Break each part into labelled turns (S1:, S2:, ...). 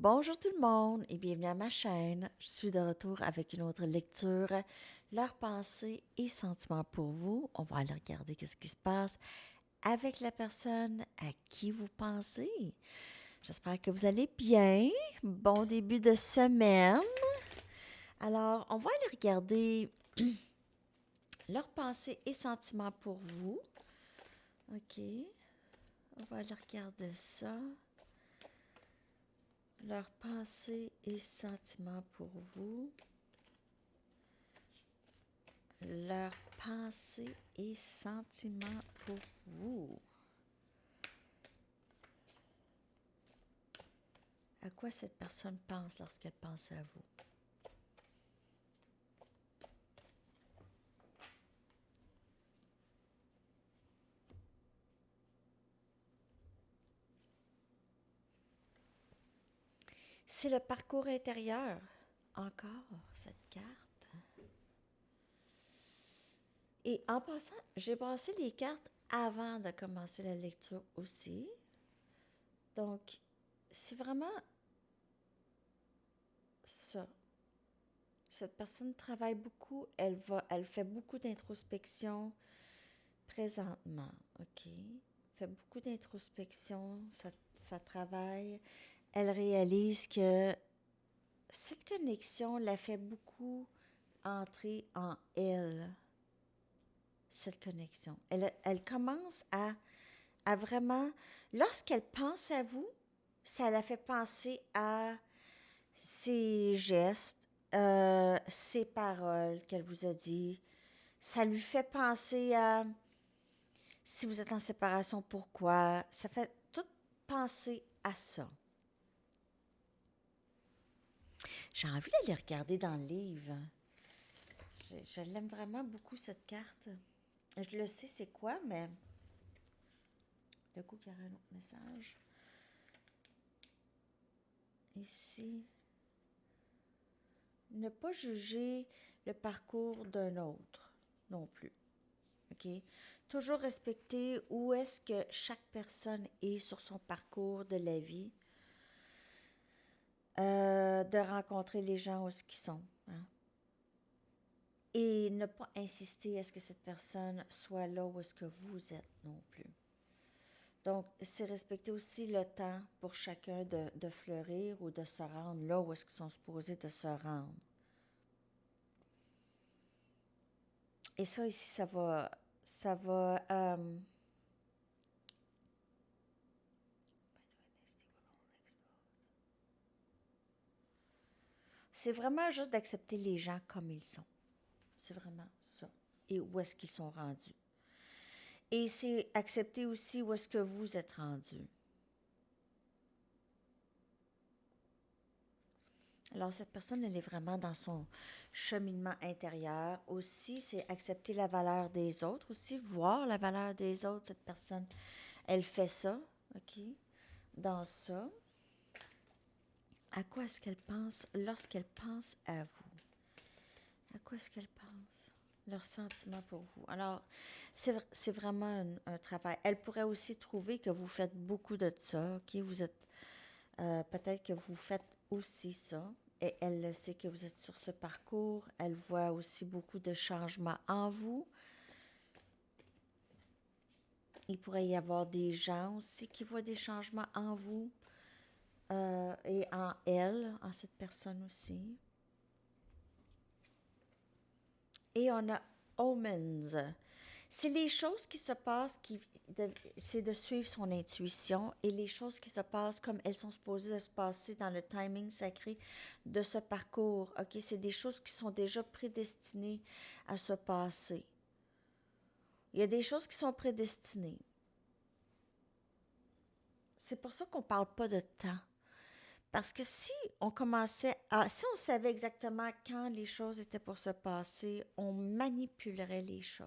S1: Bonjour tout le monde et bienvenue à ma chaîne. Je suis de retour avec une autre lecture, leurs pensées et sentiments pour vous. On va aller regarder qu'est-ce qui se passe avec la personne à qui vous pensez. J'espère que vous allez bien. Bon début de semaine. Alors, on va aller regarder leurs pensées et sentiments pour vous. OK. On va aller regarder ça. Leurs pensées et sentiments pour vous. Leurs pensées et sentiments pour vous. À quoi cette personne pense lorsqu'elle pense à vous? C'est le parcours intérieur. Encore cette carte. Et en passant, j'ai brassé les cartes avant de commencer la lecture aussi. Donc, c'est vraiment ça. Cette personne travaille beaucoup, elle fait beaucoup d'introspection présentement, OK? Fait beaucoup d'introspection, ça travaille. Elle réalise que cette connexion la fait beaucoup entrer en elle, cette connexion. Elle commence à vraiment, lorsqu'elle pense à vous, ça la fait penser à ses gestes, ses paroles qu'elle vous a dit. Ça lui fait penser à si vous êtes en séparation, pourquoi. Ça fait tout penser à ça. J'ai envie d'aller regarder dans le livre. Je l'aime vraiment beaucoup, cette carte. Je le sais c'est quoi, mais le coup qu'il y aura un autre message. Ici. Ne pas juger le parcours d'un autre non plus. OK? Toujours respecter où est-ce que chaque personne est sur son parcours de la vie. De rencontrer les gens où ce qu'ils sont. Hein? Et ne pas insister à ce que cette personne soit là où est-ce que vous êtes non plus. Donc, c'est respecter aussi le temps pour chacun de fleurir ou de se rendre là où est-ce qu'ils sont supposés de se rendre. Et ça ici, c'est vraiment juste d'accepter les gens comme ils sont. C'est vraiment ça. Et où est-ce qu'ils sont rendus. Et c'est accepter aussi où est-ce que vous êtes rendus. Alors, cette personne, elle est vraiment dans son cheminement intérieur. Aussi, c'est accepter la valeur des autres. Aussi, voir la valeur des autres. Cette personne, elle fait ça, OK? Dans ça. À quoi est-ce qu'elle pense lorsqu'elle pense à vous? À quoi est-ce qu'elle pense? Leurs sentiments pour vous. Alors, c'est vraiment un travail. Elle pourrait aussi trouver que vous faites beaucoup de ça, OK? Vous êtes, peut-être que vous faites aussi ça. Et elle le sait que vous êtes sur ce parcours. Elle voit aussi beaucoup de changements en vous. Il pourrait y avoir des gens aussi qui voient des changements en vous et en elle, en cette personne aussi. Et on a omens. C'est les choses qui se passent, c'est de suivre son intuition et les choses qui se passent comme elles sont supposées de se passer dans le timing sacré de ce parcours. OK, c'est des choses qui sont déjà prédestinées à se passer. Il y a des choses qui sont prédestinées. C'est pour ça qu'on ne parle pas de temps. Parce que si si on savait exactement quand les choses étaient pour se passer, on manipulerait les choses.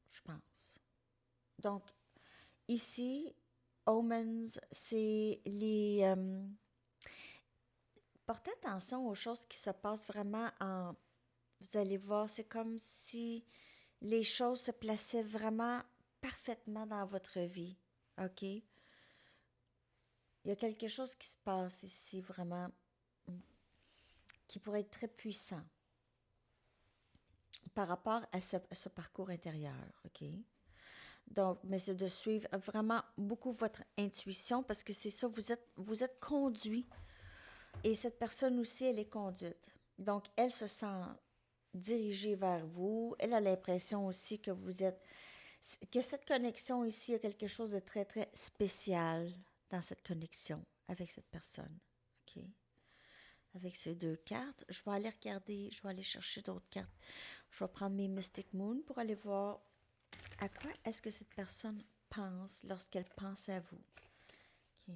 S1: Je pense. Donc, ici, omens, c'est les... portez attention aux choses qui se passent vraiment en... Vous allez voir, c'est comme si les choses se plaçaient vraiment parfaitement dans votre vie. OK? Il y a quelque chose qui se passe ici vraiment qui pourrait être très puissant par rapport à ce parcours intérieur, OK? Donc, mais c'est de suivre vraiment beaucoup votre intuition parce que c'est ça, vous êtes conduit et cette personne aussi, elle est conduite. Donc, elle se sent dirigée vers vous. Elle a l'impression aussi que cette connexion ici, il y a quelque chose de très, très spécial dans cette connexion avec cette personne. OK? Avec ces deux cartes, je vais aller regarder, je vais aller chercher d'autres cartes. Je vais prendre mes Mystic Moon pour aller voir à quoi est-ce que cette personne pense lorsqu'elle pense à vous. OK?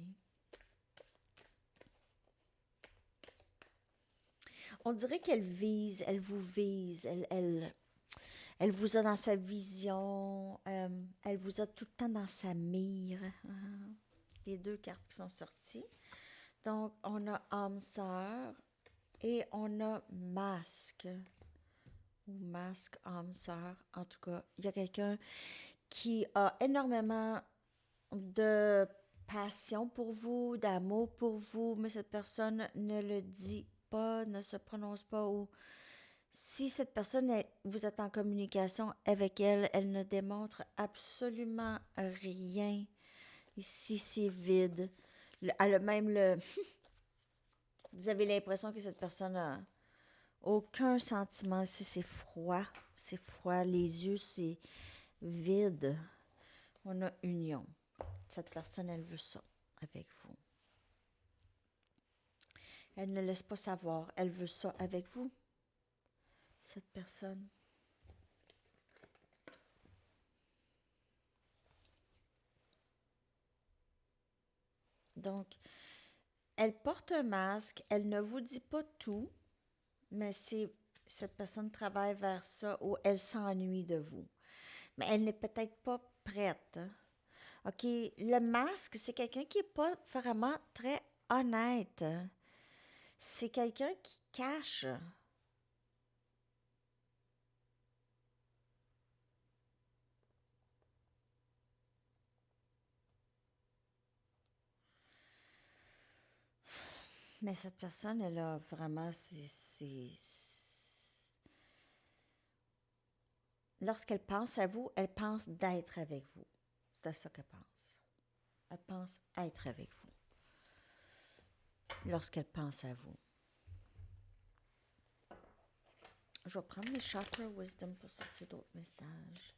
S1: On dirait qu'elle vise, elle vous vise, elle vous a dans sa vision, elle vous a tout le temps dans sa mire. Les deux cartes qui sont sorties. Donc, on a âme sœur et on a masque. Ou masque, âme sœur. En tout cas, il y a quelqu'un qui a énormément de passion pour vous, d'amour pour vous, mais cette personne ne le dit pas, ne se prononce pas ou si cette personne, vous êtes en communication avec elle, elle ne démontre absolument rien. Ici, c'est vide. Elle a même le... Vous avez l'impression que cette personne a aucun sentiment. Ici, c'est froid. C'est froid. Les yeux, c'est vide. On a union. Cette personne, elle veut ça avec vous. Elle ne laisse pas savoir. Elle veut ça avec vous. Cette personne. Donc, elle porte un masque. Elle ne vous dit pas tout, mais cette personne travaille vers ça ou elle s'ennuie de vous. Mais elle n'est peut-être pas prête. Hein. OK, le masque, c'est quelqu'un qui n'est pas vraiment très honnête. C'est quelqu'un qui cache. Mais cette personne, elle a vraiment... Lorsqu'elle pense à vous, elle pense d'être avec vous. C'est à ça qu'elle pense. Elle pense être avec vous. Lorsqu'elle pense à vous. Je vais prendre mes chakra wisdom pour sortir d'autres messages.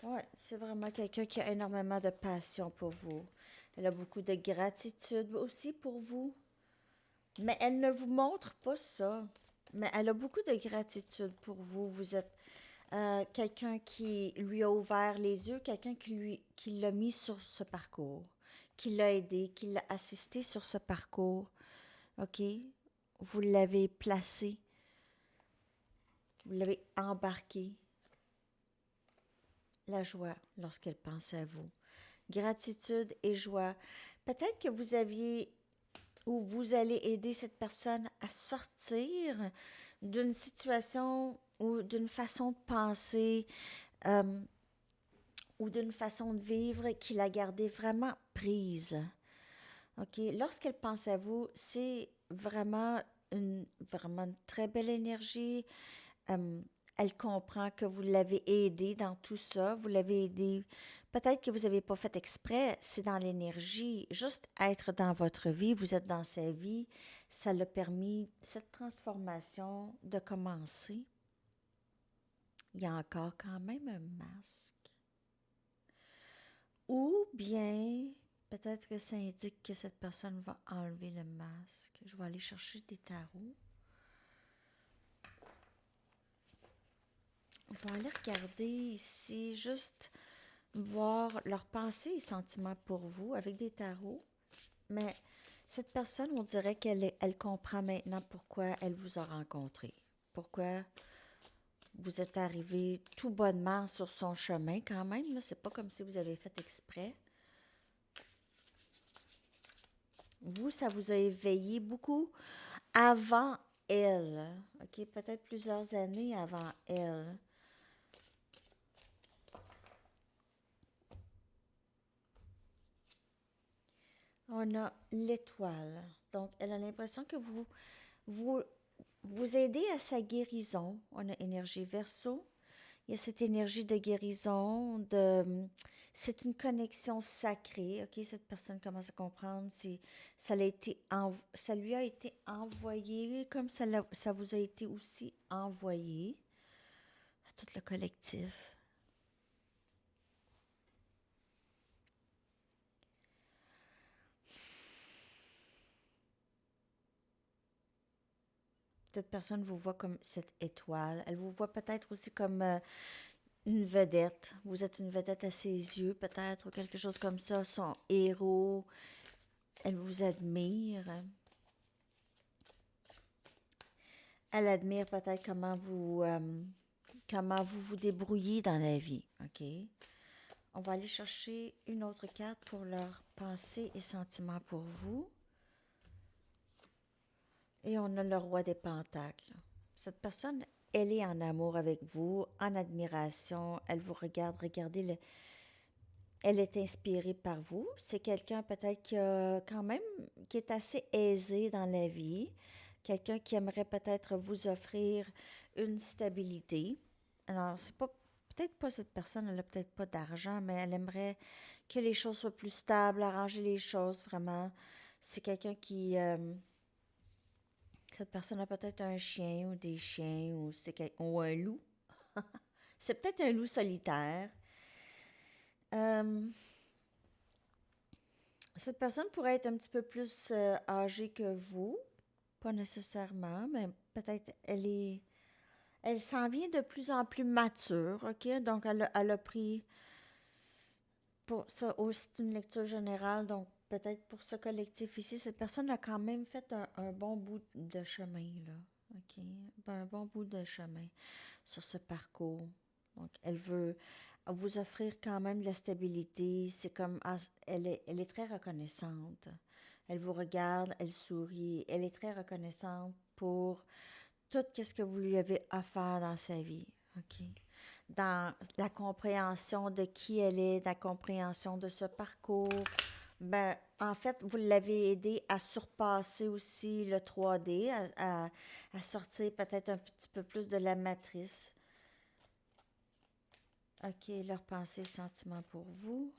S1: Ouais, c'est vraiment quelqu'un qui a énormément de passion pour vous. Elle a beaucoup de gratitude aussi pour vous. Mais elle ne vous montre pas ça. Mais elle a beaucoup de gratitude pour vous. Vous êtes quelqu'un qui lui a ouvert les yeux, quelqu'un qui l'a mis sur ce parcours, qui l'a aidé, qui l'a assisté sur ce parcours. OK? Vous l'avez placé, vous l'avez embarqué. La joie lorsqu'elle pense à vous. Gratitude et joie. Peut-être que vous aviez ou vous allez aider cette personne à sortir d'une situation ou d'une façon de penser euh, ou d'une façon de vivre qui la gardait vraiment prise. OK? Lorsqu'elle pense à vous, c'est vraiment une très belle énergie. Euh, Elle comprend que vous l'avez aidée dans tout ça. Vous l'avez aidée. Peut-être que vous n'avez pas fait exprès. C'est dans l'énergie. Juste être dans votre vie. Vous êtes dans sa vie. Ça l'a permis, cette transformation, de commencer. Il y a encore quand même un masque. Ou bien, peut-être que ça indique que cette personne va enlever le masque. Je vais aller chercher des tarots. Je vais aller regarder ici, juste voir leurs pensées et sentiments pour vous avec des tarots. Mais cette personne, on dirait qu'elle comprend maintenant pourquoi elle vous a rencontré. Pourquoi vous êtes arrivé tout bonnement sur son chemin quand même. Là. C'est pas comme si vous avez fait exprès. Vous, ça vous a éveillé beaucoup avant elle. OK, peut-être plusieurs années avant elle. On a l'étoile. Donc, elle a l'impression que vous, vous aidez à sa guérison. On a énergie Verseau. Il y a cette énergie de guérison, c'est une connexion sacrée, ok? Cette personne commence à comprendre, ça lui a été envoyé, comme ça vous a été aussi envoyé à tout le collectif. Cette personne vous voit comme cette étoile. Elle vous voit peut-être aussi comme une vedette. Vous êtes une vedette à ses yeux, peut-être, ou quelque chose comme ça. Son héros. Elle vous admire. Elle admire peut-être comment vous vous débrouillez dans la vie. OK? On va aller chercher une autre carte pour leurs pensées et sentiments pour vous. Et on a le roi des pentacles. Cette personne, elle est en amour avec vous, en admiration. Elle vous regarde. Regardez, elle est inspirée par vous. C'est quelqu'un peut-être qui est assez aisé dans la vie. Quelqu'un qui aimerait peut-être vous offrir une stabilité. Alors, c'est pas peut-être pas cette personne, elle n'a peut-être pas d'argent, mais elle aimerait que les choses soient plus stables, arranger les choses vraiment. C'est quelqu'un cette personne a peut-être un chien ou des chiens ou un loup. C'est peut-être un loup solitaire. Euh, Cette personne pourrait être un petit peu plus âgée que vous. Pas nécessairement, mais peut-être elle s'en vient de plus en plus mature, OK? Donc, elle a pris, pour ça, c'est une lecture générale, donc peut-être pour ce collectif ici, cette personne a quand même fait un bon bout de chemin, là, OK? Un bon bout de chemin sur ce parcours. Donc, elle veut vous offrir quand même de la stabilité. C'est comme, elle est très reconnaissante. Elle vous regarde, elle sourit. Elle est très reconnaissante pour tout ce que vous lui avez offert dans sa vie. OK? Dans la compréhension de qui elle est, la compréhension de ce parcours. Ben, en fait, vous l'avez aidé à surpasser aussi le 3D, à sortir peut-être un petit peu plus de la matrice. OK, leurs pensées et sentiments pour vous.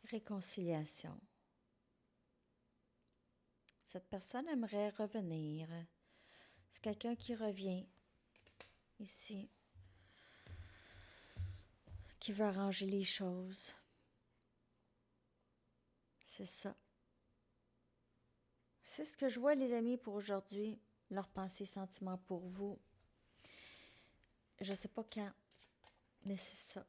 S1: Réconciliation. Cette personne aimerait revenir. C'est quelqu'un qui revient ici, qui veut arranger les choses. C'est ça. C'est ce que je vois, les amis, pour aujourd'hui. Leurs pensées et sentiments pour vous. Je sais pas quand, mais c'est ça.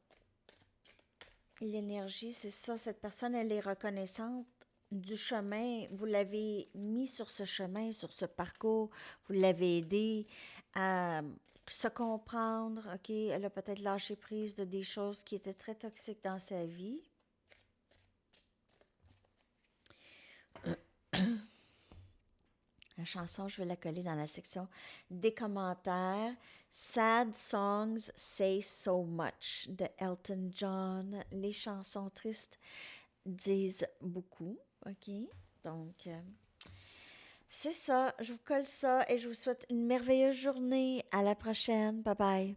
S1: L'énergie, c'est ça. Cette personne, elle est reconnaissante du chemin. Vous l'avez mis sur ce chemin, sur ce parcours. Vous l'avez aidé à se comprendre. OK, elle a peut-être lâché prise de des choses qui étaient très toxiques dans sa vie. La chanson, je vais la coller dans la section des commentaires. Sad Songs Say So Much de Elton John. Les chansons tristes disent beaucoup. OK? Donc, c'est ça. Je vous colle ça et je vous souhaite une merveilleuse journée. À la prochaine. Bye bye.